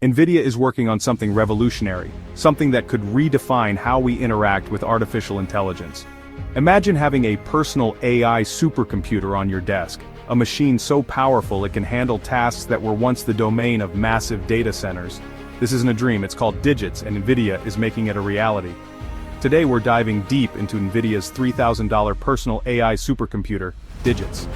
Nvidia is working on something revolutionary, something that could redefine how we interact with artificial intelligence. Imagine having a personal AI supercomputer on your desk, a machine so powerful it can handle tasks that were once the domain of massive data centers. This isn't a dream, it's called Digits, and Nvidia is making it a reality. Today we're diving deep into Nvidia's $3,000 personal AI supercomputer, Digits.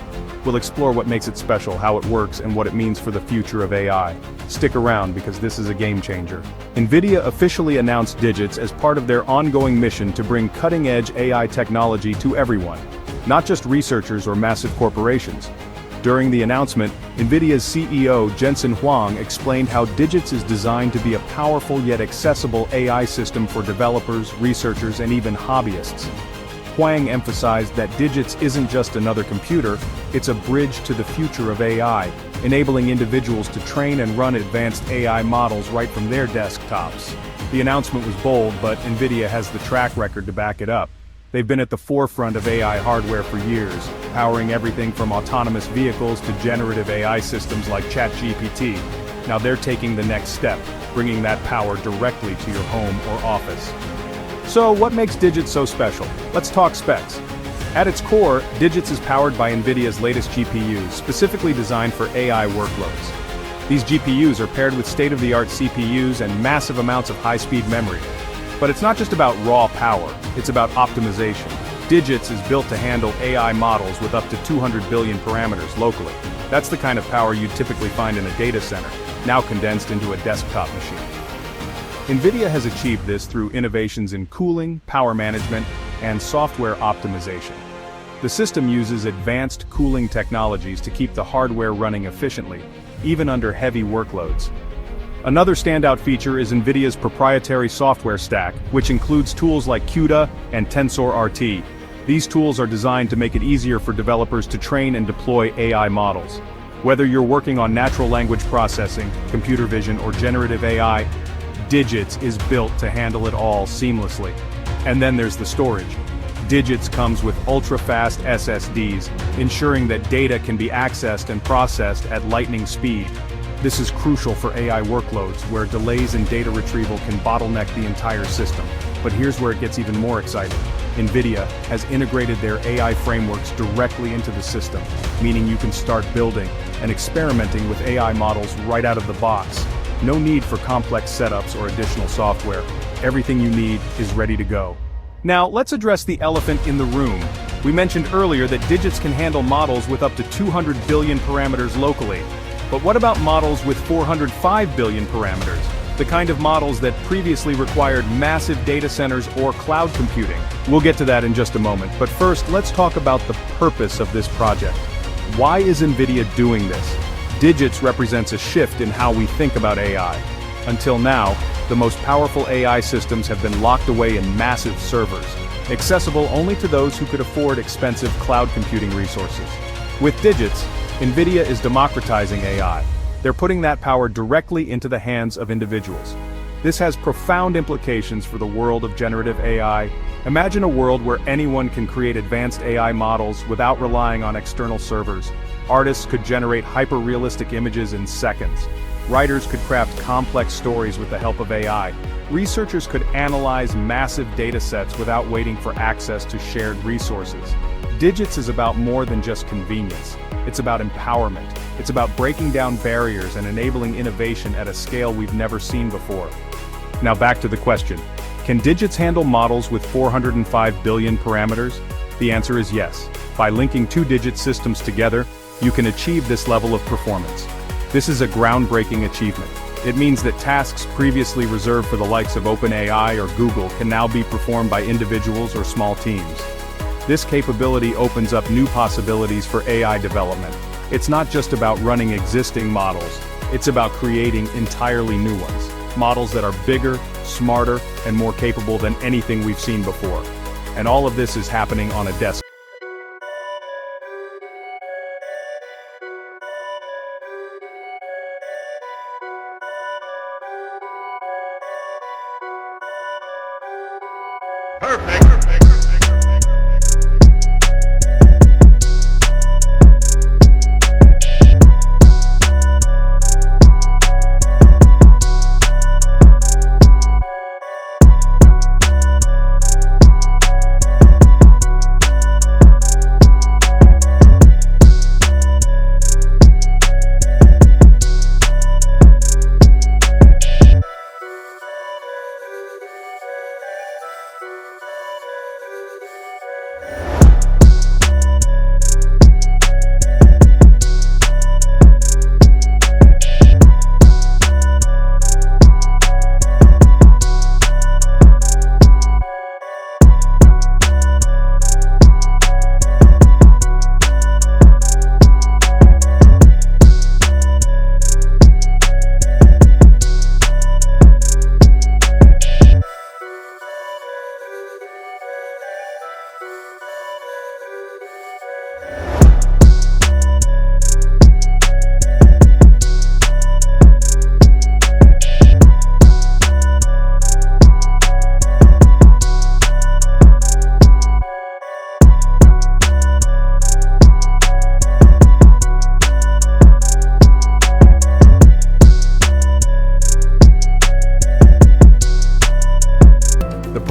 We'll explore what makes it special, how it works, and what it means for the future of AI. Stick around because this is a game changer. Nvidia officially announced Digits as part of their ongoing mission to bring cutting-edge AI technology to everyone, not just researchers or massive corporations. During the announcement, Nvidia's CEO Jensen Huang explained how Digits is designed to be a powerful yet accessible AI system for developers, researchers, and even hobbyists. Huang emphasized that Digits isn't just another computer, it's a bridge to the future of AI, enabling individuals to train and run advanced AI models right from their desktops. The announcement was bold, but Nvidia has the track record to back it up. They've been at the forefront of AI hardware for years, powering everything from autonomous vehicles to generative AI systems like ChatGPT. Now they're taking the next step, bringing that power directly to your home or office. So what makes Digits so special? Let's talk specs. At its core, Digits is powered by Nvidia's latest GPUs, specifically designed for AI workloads. These GPUs are paired with state-of-the-art CPUs and massive amounts of high-speed memory. But it's not just about raw power, it's about optimization. Digits is built to handle AI models with up to 200 billion parameters locally. That's the kind of power you'd typically find in a data center, now condensed into a desktop machine. Nvidia has achieved this through innovations in cooling, power management, and software optimization. The system uses advanced cooling technologies to keep the hardware running efficiently, even under heavy workloads. Another standout feature is Nvidia's proprietary software stack, which includes tools like CUDA and TensorRT. These tools are designed to make it easier for developers to train and deploy AI models. Whether you're working on natural language processing, computer vision, or generative AI, Digits is built to handle it all seamlessly. And then there's the storage. Digits comes with ultra-fast SSDs, ensuring that data can be accessed and processed at lightning speed. This is crucial for AI workloads, where delays in data retrieval can bottleneck the entire system. But here's where it gets even more exciting. Nvidia has integrated their AI frameworks directly into the system, meaning you can start building and experimenting with AI models right out of the box. No need for complex setups or additional software. Everything you need is ready to go. Now, let's address the elephant in the room. We mentioned earlier that Digits can handle models with up to 200 billion parameters locally. But what about models with 405 billion parameters? The kind of models that previously required massive data centers or cloud computing. We'll get to that in just a moment, but first let's talk about the purpose of this project. Why is Nvidia doing this? Digits represents a shift in how we think about AI. Until now, the most powerful AI systems have been locked away in massive servers, accessible only to those who could afford expensive cloud computing resources. With Digits, Nvidia is democratizing AI. They're putting that power directly into the hands of individuals. This has profound implications for the world of generative AI. Imagine a world where anyone can create advanced AI models without relying on external servers. Artists could generate hyper-realistic images in seconds. Writers could craft complex stories with the help of AI. Researchers could analyze massive data sets without waiting for access to shared resources. Digits is about more than just convenience. It's about empowerment. It's about breaking down barriers and enabling innovation at a scale we've never seen before. Now back to the question. Can Digits handle models with 405 billion parameters? The answer is yes. By linking two Digit systems together, you can achieve this level of performance. This is a groundbreaking achievement. It means that tasks previously reserved for the likes of OpenAI or Google can now be performed by individuals or small teams. This capability opens up new possibilities for AI development. It's not just about running existing models, it's about creating entirely new ones. Models that are bigger, smarter, and more capable than anything we've seen before. And all of this is happening on a desk. Perfect.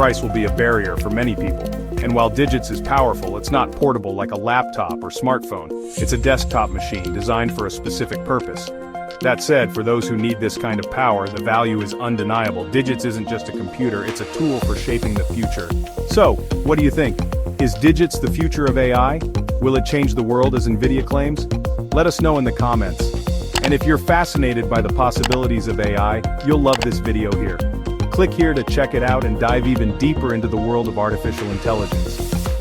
price will be a barrier for many people. And while Digits is powerful, it's not portable like a laptop or smartphone. It's a desktop machine designed for a specific purpose. That said, for those who need this kind of power, the value is undeniable. Digits isn't just a computer, it's a tool for shaping the future. So, what do you think? Is Digits the future of AI? Will it change the world as Nvidia claims? Let us know in the comments. And if you're fascinated by the possibilities of AI, you'll love this video here. Click here to check it out and dive even deeper into the world of artificial intelligence.